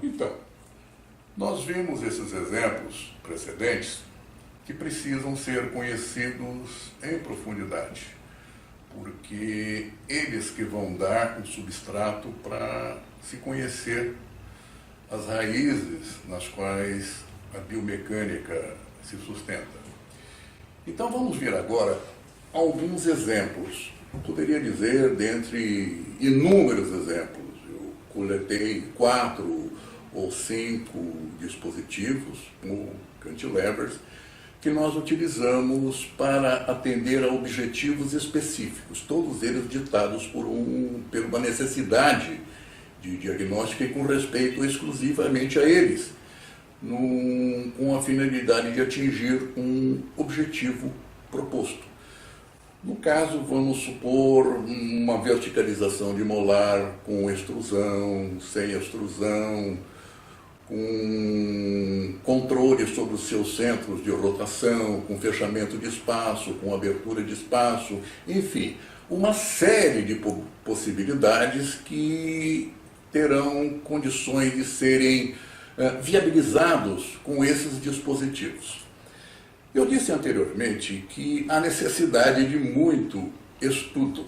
Então, nós vimos esses exemplos precedentes que precisam ser conhecidos em profundidade, porque eles que vão dar um substrato para se conhecer as raízes nas quais a biomecânica se sustenta. Então vamos ver agora alguns exemplos. Eu poderia dizer, dentre inúmeros exemplos, eu coletei 4 ou 5 dispositivos, como cantilevers, que nós utilizamos para atender a objetivos específicos, todos eles ditados por uma necessidade de diagnóstico e com respeito exclusivamente a eles, com a finalidade de atingir um objetivo proposto. No caso, vamos supor uma verticalização de molar com extrusão, sem extrusão, com controle sobre os seus centros de rotação, com fechamento de espaço, com abertura de espaço, enfim, uma série de possibilidades que terão condições de serem viabilizados com esses dispositivos. Eu disse anteriormente que há necessidade de muito estudo.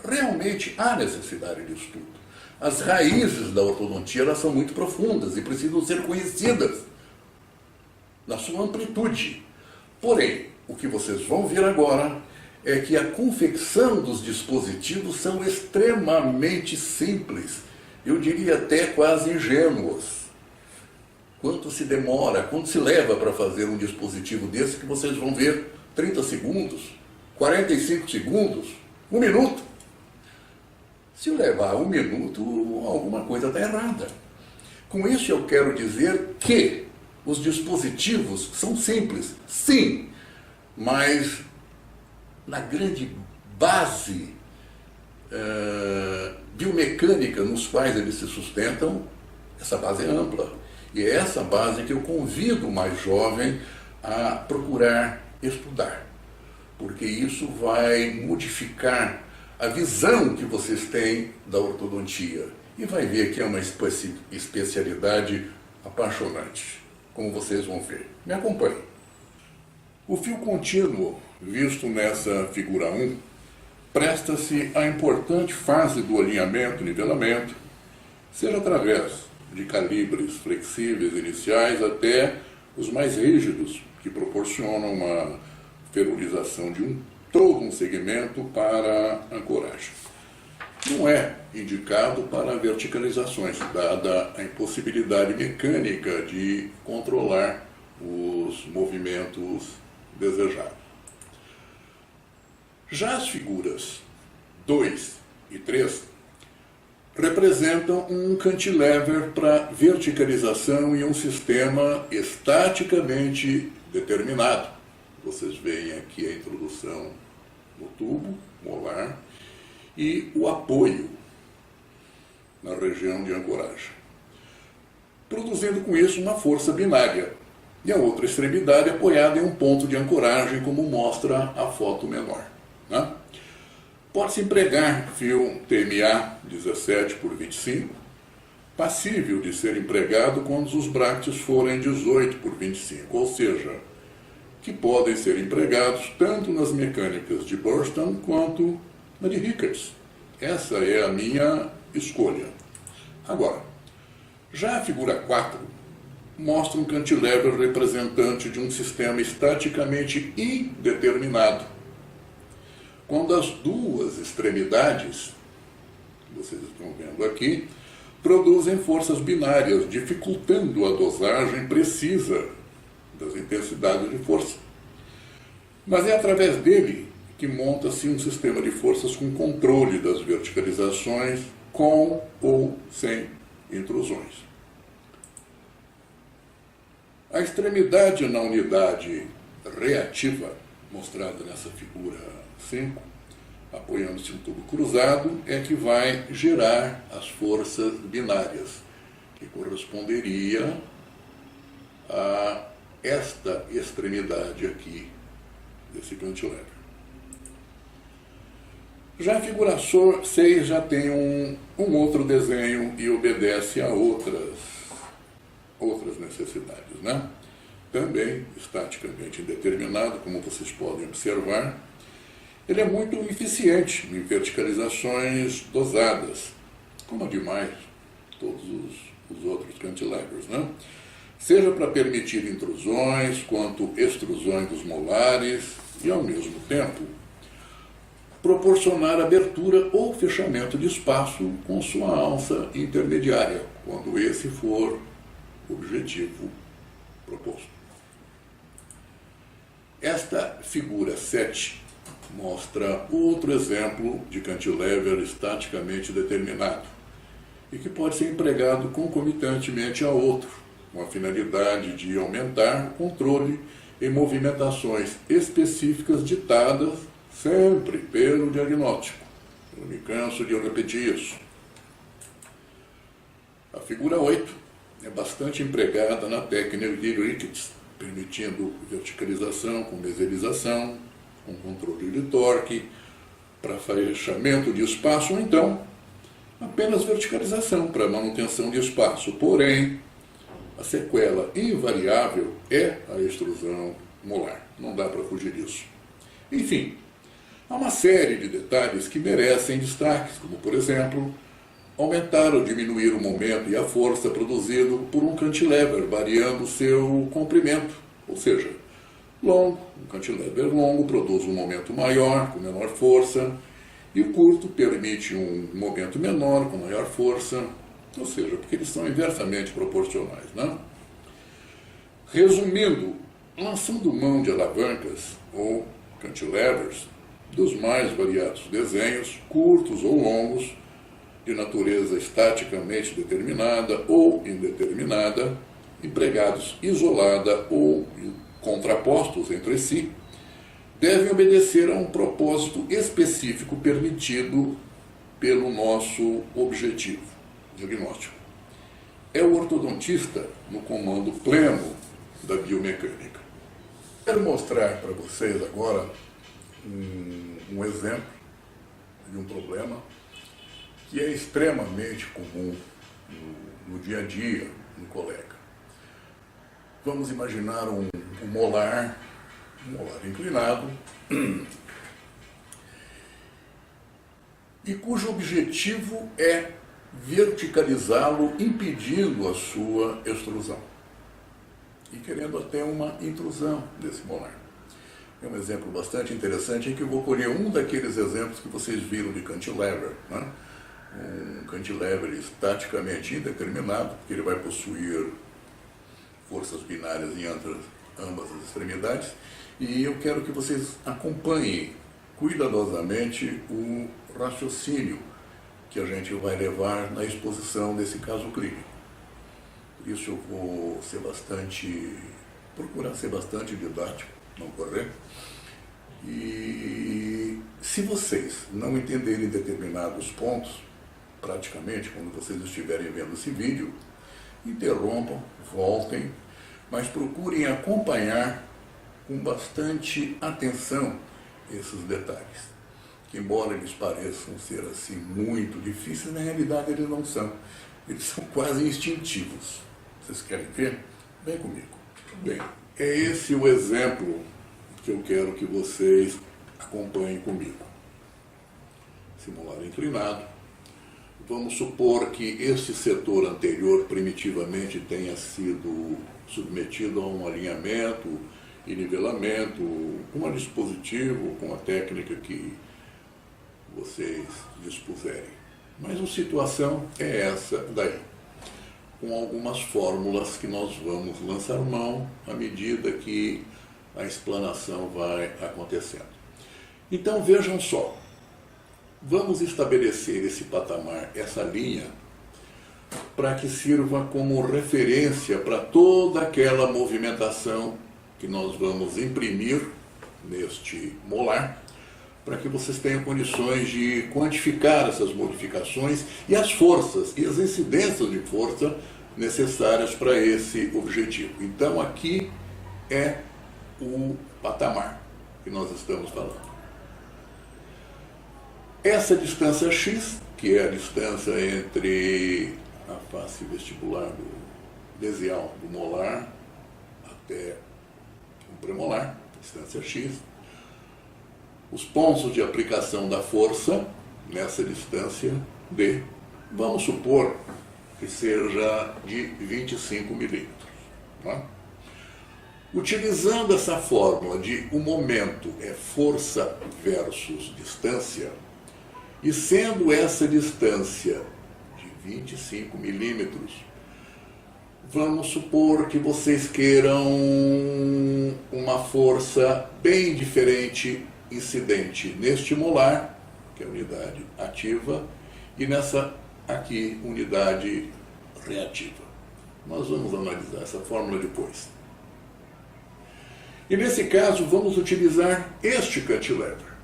Realmente há necessidade de estudo. As raízes da ortodontia elas são muito profundas e precisam ser conhecidas na sua amplitude. Porém, o que vocês vão ver agora é que a confecção dos dispositivos são extremamente simples, eu diria até quase ingênuos. Quanto se demora, quanto se leva para fazer um dispositivo desse que vocês vão ver 30 segundos, 45 segundos, 1 minuto. Se levar 1 minuto, alguma coisa está errada. Com isso eu quero dizer que os dispositivos são simples, sim, mas na grande base biomecânica nos quais eles se sustentam, essa base é ampla. E é essa base que eu convido o mais jovem a procurar estudar, porque isso vai modificar a visão que vocês têm da ortodontia. E vai ver que é uma especialidade apaixonante, como vocês vão ver. Me acompanhem. O fio contínuo, visto nessa figura 1, presta-se à importante fase do alinhamento e nivelamento, seja através de calibres flexíveis iniciais até os mais rígidos, que proporcionam uma ferrulização de todo um segmento para ancoragem. Não é indicado para verticalizações, dada a impossibilidade mecânica de controlar os movimentos desejados. Já as figuras 2 e 3 representam um cantilever para verticalização e um sistema estaticamente determinado. Vocês veem aqui a introdução no tubo molar e o apoio na região de ancoragem, produzindo com isso uma força binária e a outra extremidade apoiada em um ponto de ancoragem, como mostra a foto menor, né? Pode-se empregar fio TMA 17 por 25, passível de ser empregado quando os bractes forem 18 por 25, ou seja, que podem ser empregados tanto nas mecânicas de Burston quanto na de Rickards. Essa é a minha escolha. Agora, já a figura 4 mostra um cantilever representante de um sistema estaticamente indeterminado, quando as duas extremidades, que vocês estão vendo aqui, produzem forças binárias, dificultando a dosagem precisa das intensidades de força. Mas é através dele que monta-se um sistema de forças com controle das verticalizações, com ou sem intrusões. A extremidade na unidade reativa, mostrada nessa figura 5, apoiando-se um tubo cruzado, é que vai gerar as forças binárias, que corresponderia a esta extremidade aqui, desse cantilever. Já a figura 6 já tem um outro desenho e obedece a outras necessidades, né? Também estaticamente indeterminado, como vocês podem observar. Ele é muito eficiente em verticalizações dosadas, como demais todos os outros cantilevers, né? Seja para permitir intrusões, quanto extrusões dos molares e, ao mesmo tempo, proporcionar abertura ou fechamento de espaço com sua alça intermediária, quando esse for o objetivo proposto. Esta figura 7 mostra outro exemplo de cantilever estaticamente determinado e que pode ser empregado concomitantemente a outro, com a finalidade de aumentar o controle em movimentações específicas ditadas sempre pelo diagnóstico. Eu não me canso de repetir isso. A figura 8 é bastante empregada na técnica de Ricketts, permitindo verticalização com meserização, com controle de torque, para fechamento de espaço, ou então apenas verticalização para manutenção de espaço. Porém, a sequela invariável é a extrusão molar. Não dá para fugir disso. Enfim, há uma série de detalhes que merecem destaques, como, por exemplo, aumentar ou diminuir o momento e a força produzido por um cantilever, variando seu comprimento, ou seja, longo, um cantilever longo produz um momento maior, com menor força, e o curto permite um momento menor, com maior força, ou seja, porque eles são inversamente proporcionais, né? Resumindo, lançando mão de alavancas ou cantilevers dos mais variados desenhos, curtos ou longos, de natureza estaticamente determinada ou indeterminada, empregados isolada ou contrapostos entre si, devem obedecer a um propósito específico permitido pelo nosso objetivo diagnóstico. É o ortodontista no comando pleno da biomecânica. Quero mostrar para vocês agora um exemplo de um problema que é extremamente comum no dia a dia no colega. Vamos imaginar um molar inclinado, e cujo objetivo é verticalizá-lo, impedindo a sua extrusão e querendo até uma intrusão desse molar. É um exemplo bastante interessante em que eu vou colher um daqueles exemplos que vocês viram de cantilever, né? Um cantilever estaticamente indeterminado, porque ele vai possuir forças binárias em ambas as extremidades, e eu quero que vocês acompanhem cuidadosamente o raciocínio que a gente vai levar na exposição desse caso clínico. Por isso eu vou procurar ser bastante didático, não correto? E se vocês não entenderem determinados pontos, praticamente quando vocês estiverem vendo esse vídeo, interrompam, voltem, mas procurem acompanhar com bastante atenção esses detalhes, que embora eles pareçam ser assim muito difíceis, na realidade eles não são. Eles são quase instintivos. Vocês querem ver? Vem comigo. Bem, é esse o exemplo que eu quero que vocês acompanhem comigo. Simular inclinado. Vamos supor que este setor anterior primitivamente tenha sido submetido a um alinhamento e nivelamento, com um dispositivo, com a técnica que vocês dispuserem. Mas a situação é essa daí, com algumas fórmulas que nós vamos lançar mão à medida que a explanação vai acontecendo. Então vejam só, vamos estabelecer esse patamar, essa linha, para que sirva como referência para toda aquela movimentação que nós vamos imprimir neste molar, para que vocês tenham condições de quantificar essas modificações e as forças e as incidências de força necessárias para esse objetivo. Então aqui é o patamar que nós estamos falando. Essa distância x, que é a distância entre a face vestibular do mesial do molar até o premolar, distância x, os pontos de aplicação da força nessa distância d, vamos supor que seja de 25 milímetros. Né? Utilizando essa fórmula de o momento é força versus distância, e sendo essa distância de 25 milímetros, vamos supor que vocês queiram uma força bem diferente incidente neste molar, que é a unidade ativa, e nessa aqui, unidade reativa. Nós vamos analisar essa fórmula depois. E nesse caso, vamos utilizar este cantilever.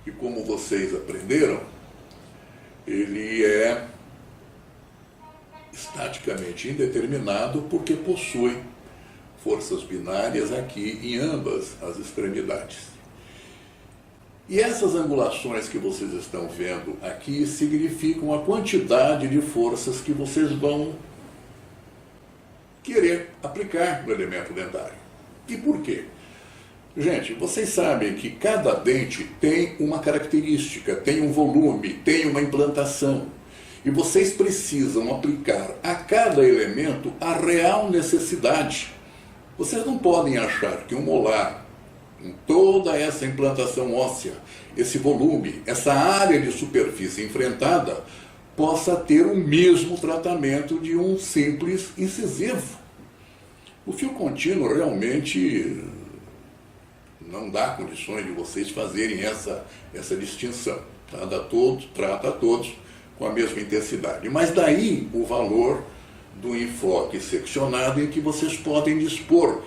E como vocês aprenderam, ele é estaticamente indeterminado porque possui forças binárias aqui em ambas as extremidades. E essas angulações que vocês estão vendo aqui significam a quantidade de forças que vocês vão querer aplicar no elemento dentário. E por quê? Gente, vocês sabem que cada dente tem uma característica, tem um volume, tem uma implantação. E vocês precisam aplicar a cada elemento a real necessidade. Vocês não podem achar que um molar, com toda essa implantação óssea, esse volume, essa área de superfície enfrentada, possa ter o mesmo tratamento de um simples incisivo. O fio contínuo realmente não dá condições de vocês fazerem essa distinção. Trata a todos com a mesma intensidade. Mas daí o valor do enfoque seccionado em que vocês podem dispor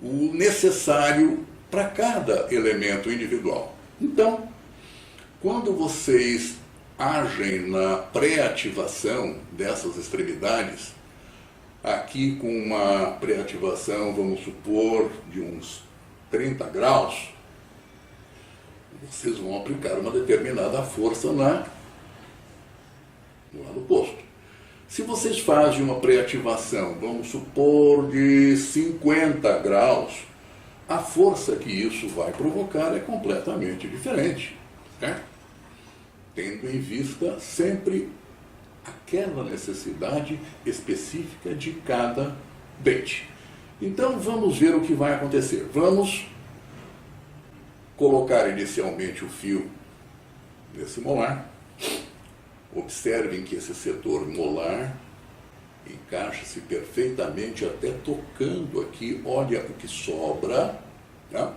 o necessário para cada elemento individual. Então, quando vocês agem na pré-ativação dessas extremidades, aqui com uma pré-ativação, vamos supor, de uns 30 graus, vocês vão aplicar uma determinada força no lado oposto. Se vocês fazem uma pré-ativação, vamos supor, de 50 graus, a força que isso vai provocar é completamente diferente, né? Tendo em vista sempre aquela necessidade específica de cada dente. Então vamos ver o que vai acontecer. Vamos colocar inicialmente o fio nesse molar. Observem que esse setor molar encaixa-se perfeitamente, até tocando aqui, olha o que sobra. Tá?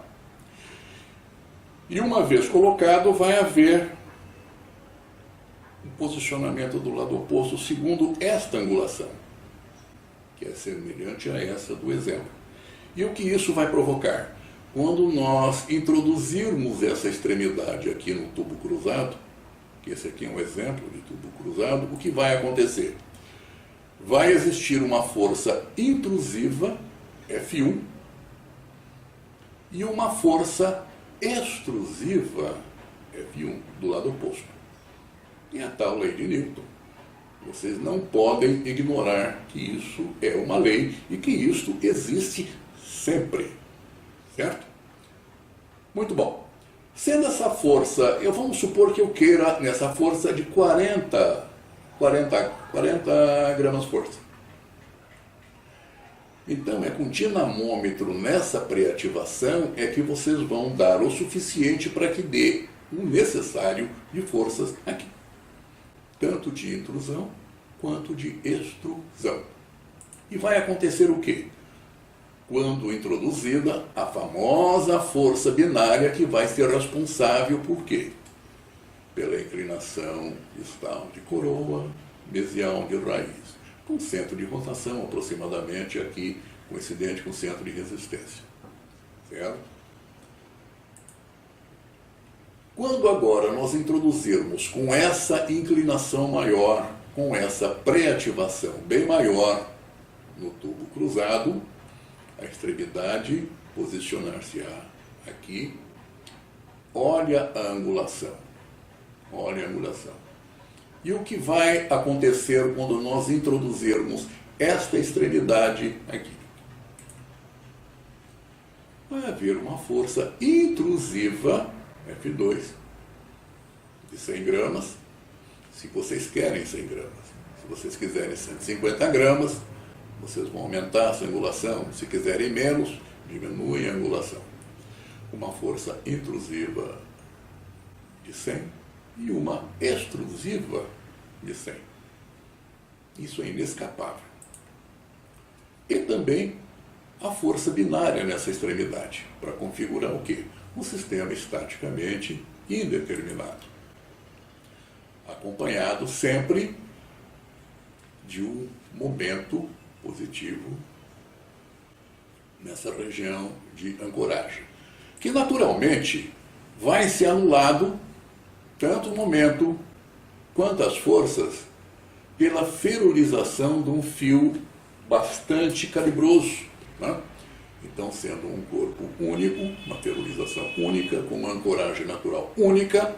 E uma vez colocado, vai haver um posicionamento do lado oposto segundo esta angulação, que é semelhante a essa do exemplo. E o que isso vai provocar? Quando nós introduzirmos essa extremidade aqui no tubo cruzado, que esse aqui é um exemplo de tubo cruzado, o que vai acontecer? Vai existir uma força intrusiva, F1, e uma força extrusiva, F1, do lado oposto. E a tal lei de Newton. Vocês não podem ignorar que isso é uma lei e que isso existe sempre. Certo? Muito bom. Sendo essa força, vamos supor que eu queira nessa força de 40 gramas força. Então é com dinamômetro nessa pré-ativação é que vocês vão dar o suficiente para que dê o necessário de forças aqui. Tanto de intrusão quanto de extrusão. E vai acontecer o quê? Quando introduzida a famosa força binária que vai ser responsável por quê? Pela inclinação distal de coroa, mesial de raiz, com centro de rotação aproximadamente aqui, coincidente com o centro de resistência. Certo? Quando agora nós introduzirmos com essa inclinação maior, com essa pré-ativação bem maior no tubo cruzado, a extremidade posicionar-se-á aqui, olha a angulação. Olha a angulação. E o que vai acontecer quando nós introduzirmos esta extremidade aqui? Vai haver uma força intrusiva, F2, de 100 gramas, se vocês querem 100 gramas. Se vocês quiserem 150 gramas, vocês vão aumentar essa angulação. Se quiserem menos, diminuem a angulação. Uma força intrusiva de 100 e uma extrusiva de 100. Isso é inescapável. E também a força binária nessa extremidade, para configurar o quê? Um sistema estaticamente indeterminado, acompanhado sempre de um momento positivo nessa região de ancoragem, que naturalmente vai ser anulado tanto o momento quanto as forças pela ferrulização de um fio bastante calibroso, né? Então, sendo um corpo único, uma ferrulização única, com uma ancoragem natural única,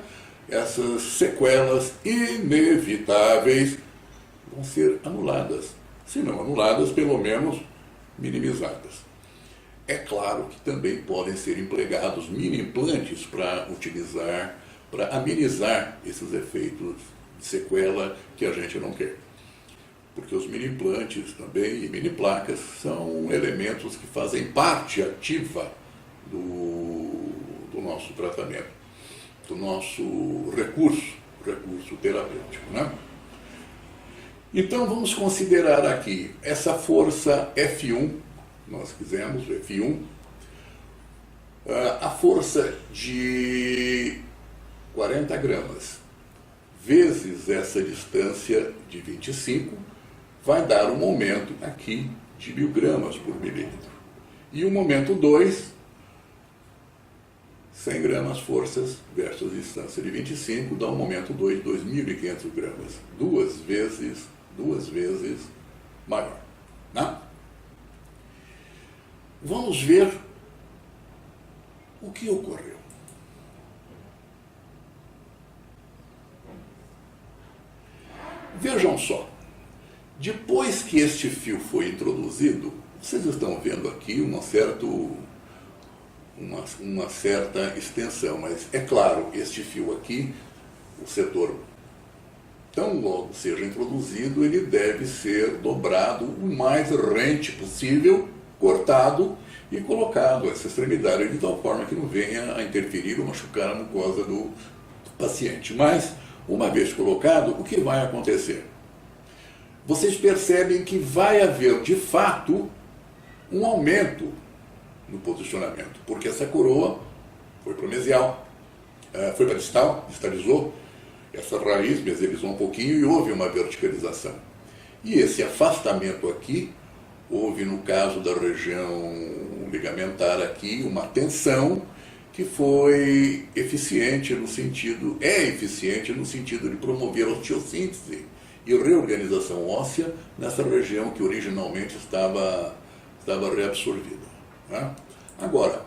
essas sequelas inevitáveis vão ser anuladas. Se não anuladas, pelo menos minimizadas. É claro que também podem ser empregados mini-implantes para amenizar esses efeitos de sequela que a gente não quer. Porque os mini-implantes também e mini-placas são elementos que fazem parte ativa do nosso tratamento, do nosso recurso terapêutico, né? Então vamos considerar aqui essa força F1, nós fizemos F1, a força de 40 gramas, vezes essa distância de 25, vai dar um momento aqui de 1000 gramas por milímetro. E o momento 2, 100 gramas forças versus distância de 25, dá um momento 2, 2.500 gramas. Duas vezes maior. Né? Vamos ver o que ocorreu. Vejam só. Depois que este fio foi introduzido, vocês estão vendo aqui uma certa extensão, mas é claro, este fio aqui, o setor, tão logo seja introduzido, ele deve ser dobrado o mais rente possível, cortado e colocado essa extremidade de tal forma que não venha a interferir ou machucar a mucosa do paciente. Mas, uma vez colocado, o que vai acontecer? Vocês percebem que vai haver, de fato, um aumento no posicionamento, porque essa coroa foi para o mesial, foi para distal, distalizou, essa raiz meselizou um pouquinho e houve uma verticalização. E esse afastamento aqui, houve no caso da região ligamentar aqui, uma tensão que foi eficiente no sentido de promover a osteossíntese e reorganização óssea nessa região que originalmente estava reabsorvida. Né? Agora,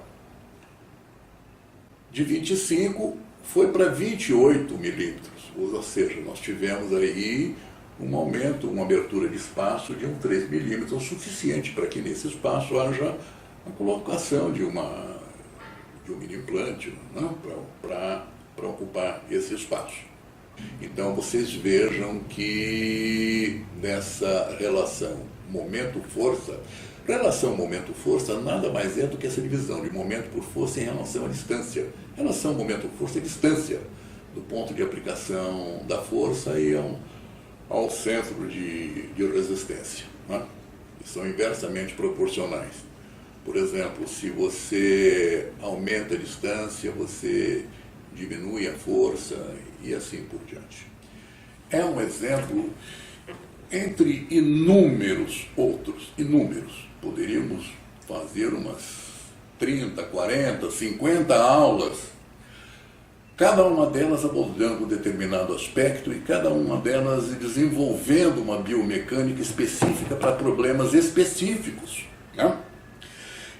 de 25 foi para 28 milímetros, ou seja, nós tivemos aí um aumento, uma abertura de espaço de 3 milímetros, o suficiente para que nesse espaço haja a colocação de um mini implante, né? para ocupar esse espaço. Então vocês vejam que nessa relação momento-força nada mais é do que essa divisão de momento por força em relação à distância. Relação momento-força é distância do ponto de aplicação da força e ao centro de resistência, né? E são inversamente proporcionais. Por exemplo, se você aumenta a distância, você diminui a força e assim por diante. É um exemplo entre inúmeros outros, inúmeros. Poderíamos fazer umas 30, 40, 50 aulas, cada uma delas abordando um determinado aspecto e cada uma delas desenvolvendo uma biomecânica específica para problemas específicos, né?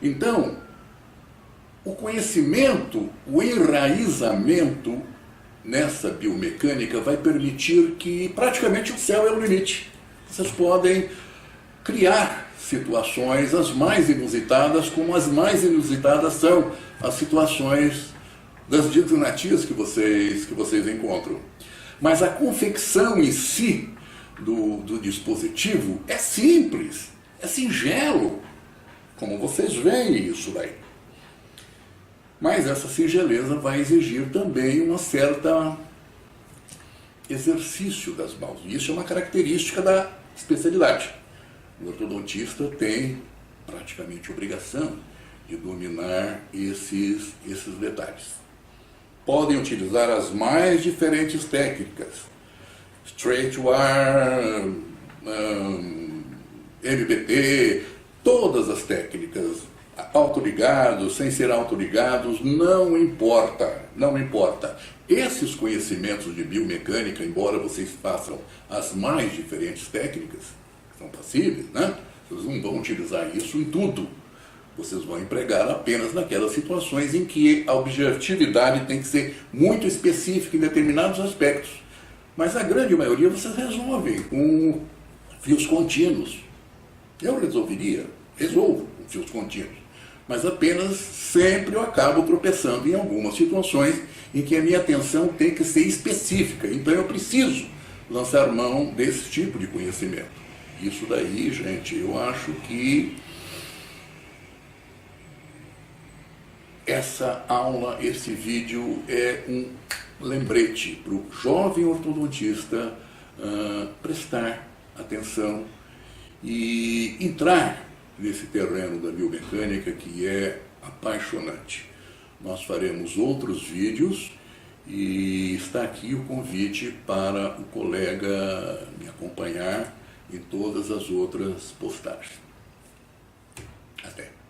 Então, o conhecimento, o enraizamento nessa biomecânica vai permitir que praticamente o céu é o limite. Vocês podem criar situações as mais inusitadas, como as mais inusitadas são as situações das dignatias que vocês encontram. Mas a confecção em si do dispositivo é simples, é singelo, como vocês veem isso daí. Mas essa singeleza vai exigir também uma certa exercício das mãos. E isso é uma característica da especialidade. O ortodontista tem praticamente obrigação de dominar esses detalhes. Podem utilizar as mais diferentes técnicas, straight wire, MBT, todas as técnicas, autoligados, sem ser autoligados, não importa, não importa. Esses conhecimentos de biomecânica, embora vocês façam as mais diferentes técnicas, que são passíveis, né? Vocês não vão utilizar isso em tudo. Vocês vão empregar apenas naquelas situações em que a objetividade tem que ser muito específica em determinados aspectos. Mas a grande maioria vocês resolvem com fios contínuos. Eu resolvo com fios contínuos. Mas apenas sempre eu acabo tropeçando em algumas situações em que a minha atenção tem que ser específica. Então eu preciso lançar mão desse tipo de conhecimento. Isso daí, gente, eu acho que essa aula, esse vídeo é um lembrete para o jovem ortodontista prestar atenção e entrar nesse terreno da biomecânica que é apaixonante. Nós faremos outros vídeos e está aqui o convite para o colega me acompanhar em todas as outras postagens. Até!